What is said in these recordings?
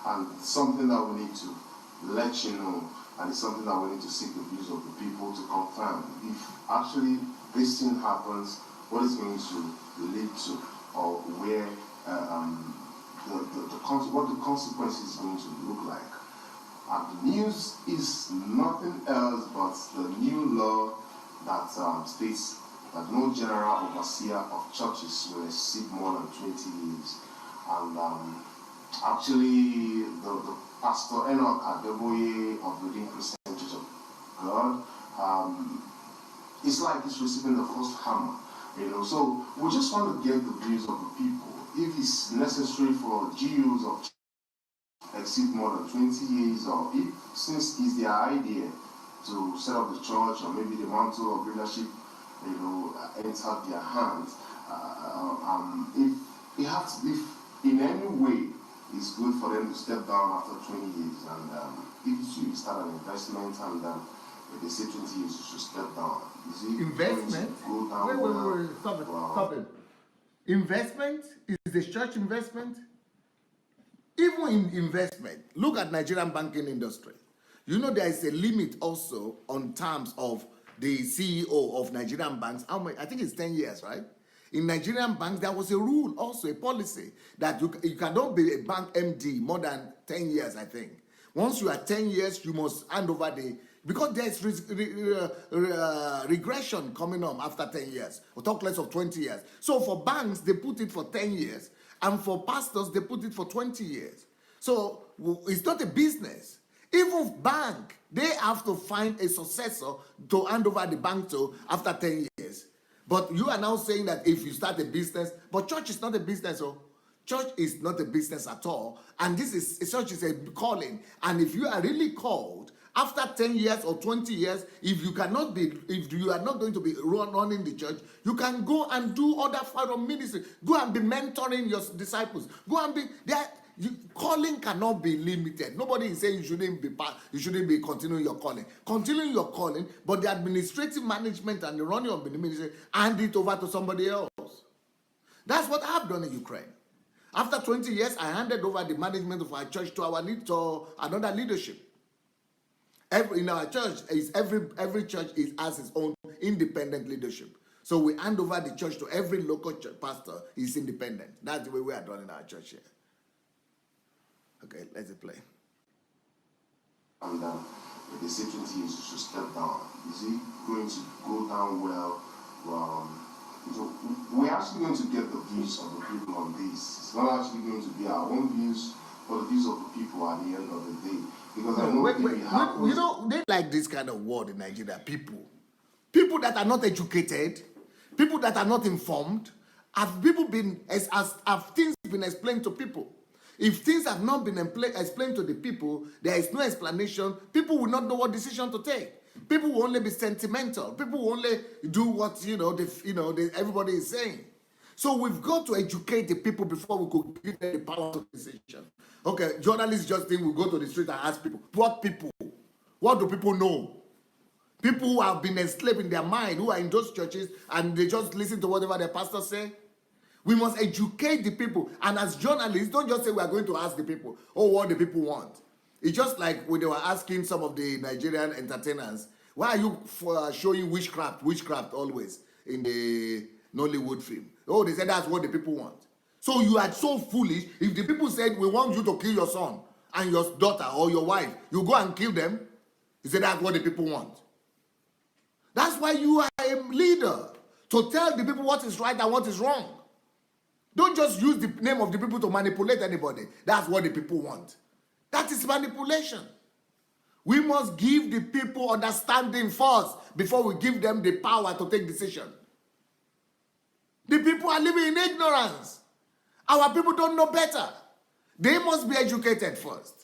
And it's something that we need to let you know, and it's something that we need to seek the views of the people to confirm if actually this thing happens, what is going to lead to, or where what the consequences is going to look like. And the news is nothing else but the new law that states that no general overseer of churches will exceed more than 20 years. And actually, the Pastor Enoch Adeboye of Redeemed Christian Church of God, it's like he's receiving the first hammer. So we just want to get the views of the people. If it's necessary for GUs of exceed more than 20 years, or if, since it's their idea to set up the church, or maybe the mantle of leadership, entered their hands, if in any way it's good for them to step down after 20 years, and if you start an investment and if they say 20 years, you should step down. Is it investment? Go down Wait, stop it. Investment? Is the church investment? Even in investment, look at Nigerian banking industry. There is a limit also on terms of the CEO of Nigerian banks. I think it's 10 years, right? In Nigerian banks, there was a rule, also a policy, that you cannot be a bank MD more than 10 years, I think. Once you are 10 years, you must hand over because there's regression coming on after 10 years. We'll talk less of 20 years. So for banks, they put it for 10 years. And for pastors, they put it for 20 years. So it's not a business. Even bank, they have to find a successor to hand over the bank to after 10 years. But you are now saying that if you start a business, but church is not a business. Church is not a business at all. And church is a calling. And if you are really called, after 10 years or 20 years, if you are not going to be running the church, you can go and do other form of ministry. Go and be mentoring your disciples. Go and be there. Calling cannot be limited. Nobody is saying you shouldn't be continuing your calling. Continuing your calling, but the administrative management and the running of the ministry, hand it over to somebody else. That's what I've done in Ukraine. After 20 years, I handed over the management of our church to another leadership. In our church, every church has its own independent leadership. So we hand over the church to every local church pastor. Is independent. That's the way we are done in our church here. Okay, let's play. And if they say 20 years, you should step down. Is it going to go down well? We're actually going to get the views of the people on this. It's not actually going to be our own views, but the views of the people at the end of the day. Because I know they like this kind of word in Nigeria. People that are not educated, people that are not informed. Have things been explained to people? If things have not been explained to the people, there is no explanation. People will not know what decision to take. People will only be sentimental. People will only do what everybody is saying. So we've got to educate the people before we could give them the power to decision. Okay, journalists just think we go to the street and ask people. What people? What do people know? People who have been enslaved in their mind, who are in those churches, and they just listen to whatever their pastor say. We must educate the people. And as journalists, don't just say we are going to ask the people, what the people want. It's just like when they were asking some of the Nigerian entertainers, why are you showing witchcraft always in the Nollywood film? They said that's what the people want. So you are so foolish. If the people said, we want you to kill your son and your daughter or your wife, you go and kill them. You say that's what the people want. That's why you are a leader, to tell the people what is right and what is wrong. Don't just use the name of the people to manipulate anybody. That's what the people want. That is manipulation. We must give the people understanding first before we give them the power to take decision. The people are living in ignorance. Our people don't know better. They must be educated first.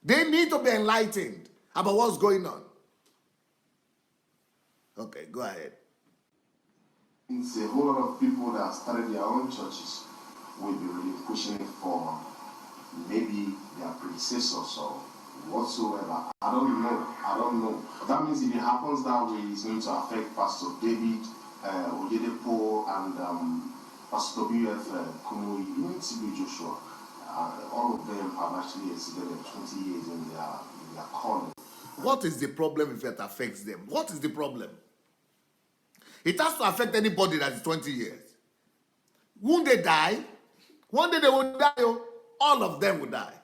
They need to be enlightened about what's going on. Okay, go ahead. It's a whole lot of people that started their own churches will be really pushing it for maybe their predecessors or whatsoever. I don't know. That means if it happens that way, it's going to affect Pastor David Oyedepo and Pastor WF Kumuyi, even TB Joshua. all of them have actually exceeded 20 years in their calling. What is the problem if it affects them? What is the problem? It has to affect anybody that is 20 years. Won't they die? One day they will die. Oh. All of them will die.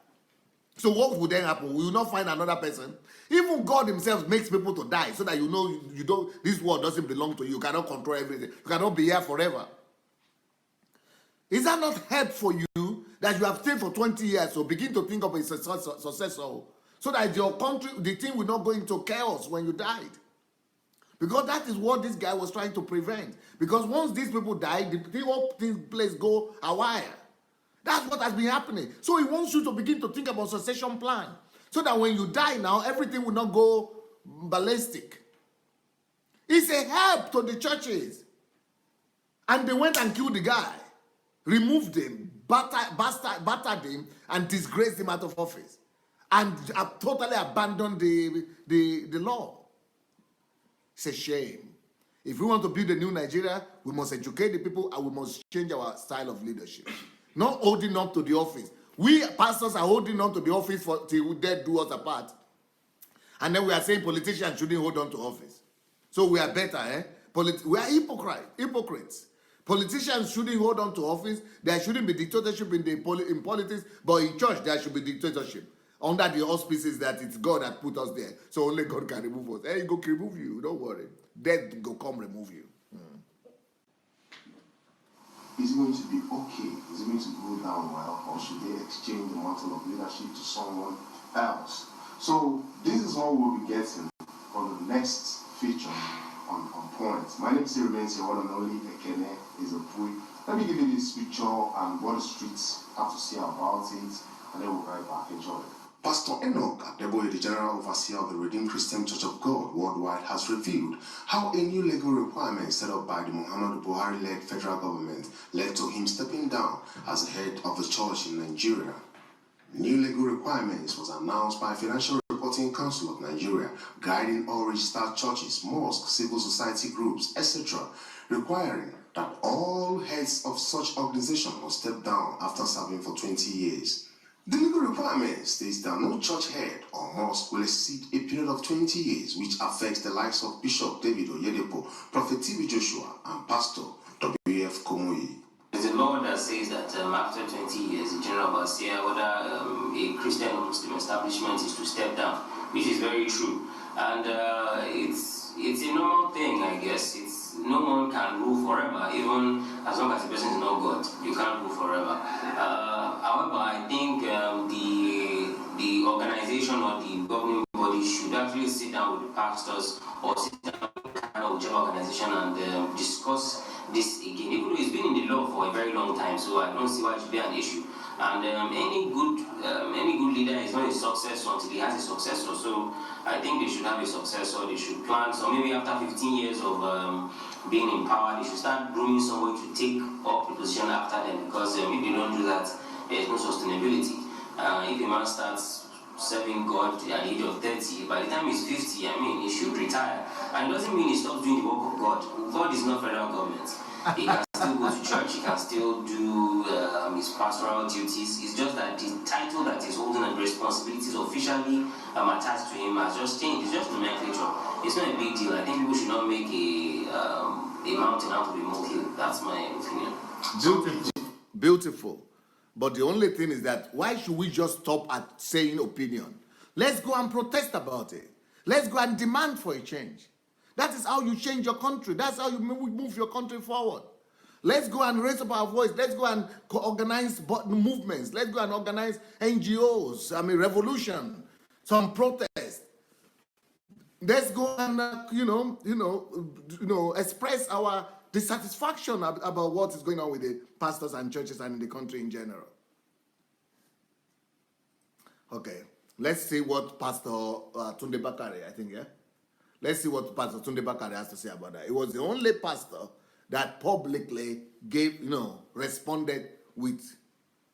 So what would then happen? We will not find another person. Even God himself makes people to die so that you know you don't. This world doesn't belong to you. You cannot control everything. You cannot be here forever. Is that not help for you that you have stayed for 20 years? So begin to think of a successor so that your country, the thing will not go into chaos when you died. Because that is what this guy was trying to prevent. Because once these people die, the whole place go awry. That's what has been happening. So he wants you to begin to think about succession plan. So that when you die now, everything will not go ballistic. It's a help to the churches. And they went and killed the guy. Removed him, battered him, and disgraced him out of office. And totally abandoned the law. It's a shame. If we want to build a new Nigeria, we must educate the people and we must change our style of leadership. Not holding on to the office. We pastors are holding on to the office till death do us apart. And then we are saying politicians shouldn't hold on to office. So we are better, eh? We are hypocrites. Politicians shouldn't hold on to office. There shouldn't be dictatorship in politics, but in church there should be dictatorship. Under the auspices that it's God that put us there. So only God can remove us. Hey, He go remove you, don't worry. Death go come remove you. Is it going to be okay? Is it going to go down well? Or should they exchange the mantle of leadership to someone else? So this is what we'll be getting on the next feature on point. My name still remains your one and only Ekene is a boy. Let me give you this picture and what the streets have to say about it, and then we'll be right back. Enjoy. Pastor Enoch Adelaja, the General Overseer of the Redeemed Christian Church of God worldwide, has revealed how a new legal requirement set up by the Muhammadu Buhari-led federal government led to him stepping down as the head of the church in Nigeria. New legal requirements was announced by Financial Reporting Council of Nigeria, guiding all registered churches, mosques, civil society groups, etc., requiring that all heads of such organization must step down after serving for 20 years. The legal requirement states that no church head or mosque will exceed a period of 20 years, which affects the likes of Bishop David Oyedepo, Prophet TV Joshua, and Pastor W.F. Komoyi. There's a law that says that after 20 years, the general overseer, whether a Christian or Muslim establishment is to step down, which is very true. And it's a normal thing, I guess. No one can rule forever, even as long as the person is not God. You can't rule forever. However, I think the organization or the governing body should actually sit down with the pastors or sit down with whichever organization and discuss this again. Even though it's been in the law for a very long time, so I don't see why it should be an issue. And any good leader is not a success until he has a successor. So I think they should have a successor. They should plan. So maybe after 15 years of being in power, they should start grooming somebody to take up the position after them. Because if they don't do that, there is no sustainability. If a man starts serving God at the age of 30, by the time he's 50, he should retire. And it doesn't mean he stops doing the work of God. God is not federal government. He can still go to church, he can still do his pastoral duties. It's just that the title that he's holding and responsibilities officially attached to him has just changed. It's just nomenclature. It's not a big deal. I think people should not make a mountain out of a molehill. That's my opinion. Beautiful. But the only thing is that why should we just stop at saying opinion? Let's go and protest about it. Let's go and demand for a change. That is how you change your country. That's how you move your country forward. Let's go and raise up our voice. Let's go and organize movements. Let's go and organize NGOs. revolution, some protest. Let's go and express our dissatisfaction about what is going on with the pastors and churches and in the country in general. Okay, let's see what Pastor Tunde Bakare, I think, yeah? Let's see what Pastor Tunde Bakare has to say about that. It was the only pastor that publicly responded with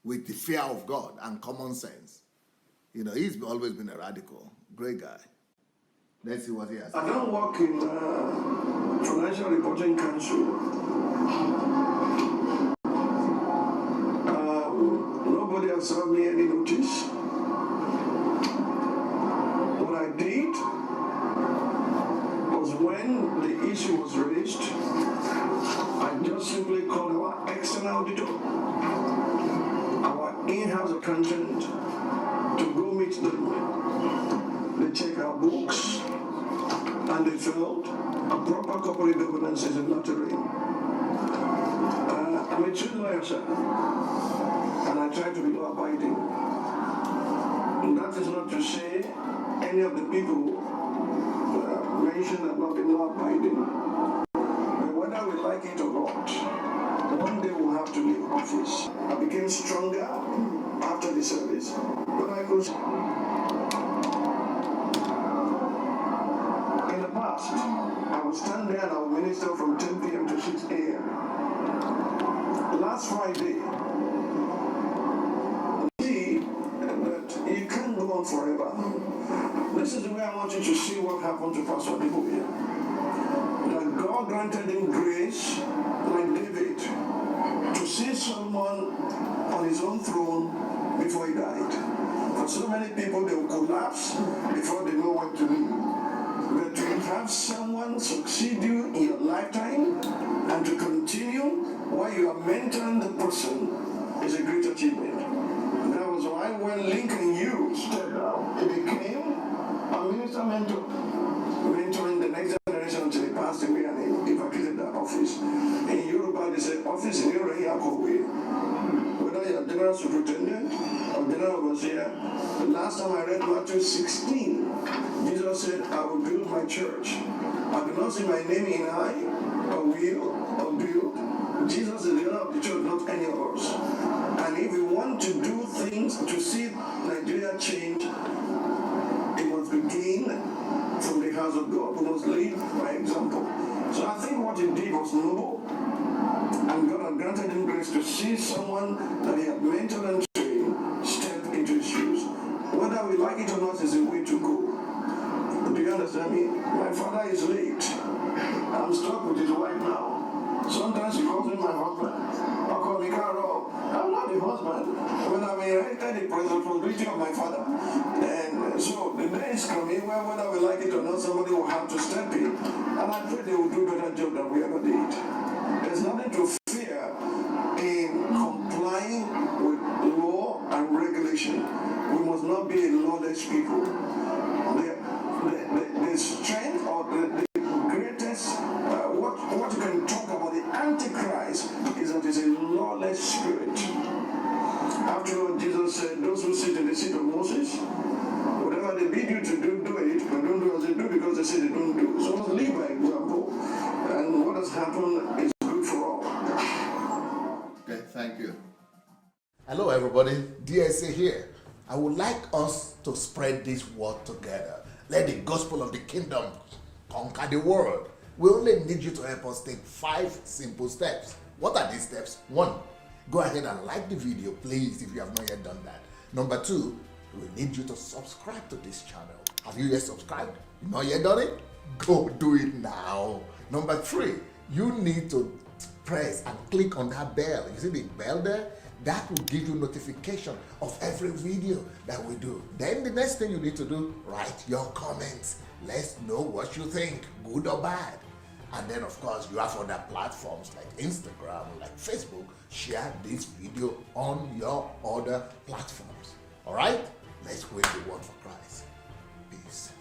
the fear of God and common sense. He's always been a radical. Great guy. Let's see what he has to say. I don't work in Financial Reporting Council. Nobody has ever served me any notice. What I did was when the issue was raised, I just simply called our external auditor, our in-house accountant, to go meet them. They check our books, and they felt a proper corporate governance is in Nigerian. I'm a true lawyer, sir, and I try to be law-abiding. And that is not to say any of the people mentioned have not been law-abiding. But whether we like it or not, one day we'll have to leave office. I became stronger after the service, but I could. In the past, I would stand there and I would minister from 10 p.m. to 6 a.m. Last Friday, see that you can't go on forever. This is the way I want you to see what happened to Pastor People here. That God granted him grace, like David, to see someone on his own throne before he died. For so many people, they will collapse before they know what to do. But to have someone succeed you in your lifetime and to continue while you are mentoring the person is a great achievement. That was why when Lincoln Hughes stepped down, he became a minister mentor, mentoring the next generation until he passed away and he vacated that office. In Yoruba, they say office in Yoruba. Whether you're general superintendent or general overseer, the last time I read Matthew 16, Jesus said, I will build my church. I do not see my name in I, or will, or build. Jesus is the owner of the church, not any of us. And if we want to do things to see Nigeria change, it must begin from the house of God. We must lead by example. So I think what he did was noble, and God had granted him grace to see someone that he had mentored and trained step into his shoes. Whether we like it or not is the way to go. Do you understand me? My father is late. I'm stuck with his wife now. Sometimes he calls me my husband. I call me Carol. I'm not the husband. When I'm inherited the responsibility of my father. And so the day is coming where whether we like it or not, somebody will have to step in. And I pray they will do a better job than we ever did. There's nothing to fear in complying with law and regulation. We must not be a lawless people. The strength or the greatest, what you can talk about the Antichrist is that it's a lawless spirit. After all, Jesus said, those who sit in the seat of Moses, whatever they bid you to do, do it, but don't do as they do because they say they don't do. So let's live by example. And what has happened is good for all. Okay, thank you. Hello, everybody. DSA here. I would like us to spread this word together. Let the gospel of the kingdom conquer the world. We only need you to help us take 5 simple steps. What are these steps? 1, go ahead and like the video, please, if you have not yet done that. Number 2, we need you to subscribe to this channel. Have you yet subscribed? You not yet done it? Go do it now. Number 3, you need to press and click on that bell. You see the bell there? That will give you notification of every video that we do. Then the next thing you need to do, write your comments. Let's know what you think, good or bad. And then of course you have other platforms like Instagram, like Facebook. Share this video on your other platforms. All right? Let's win the world for Christ. Peace.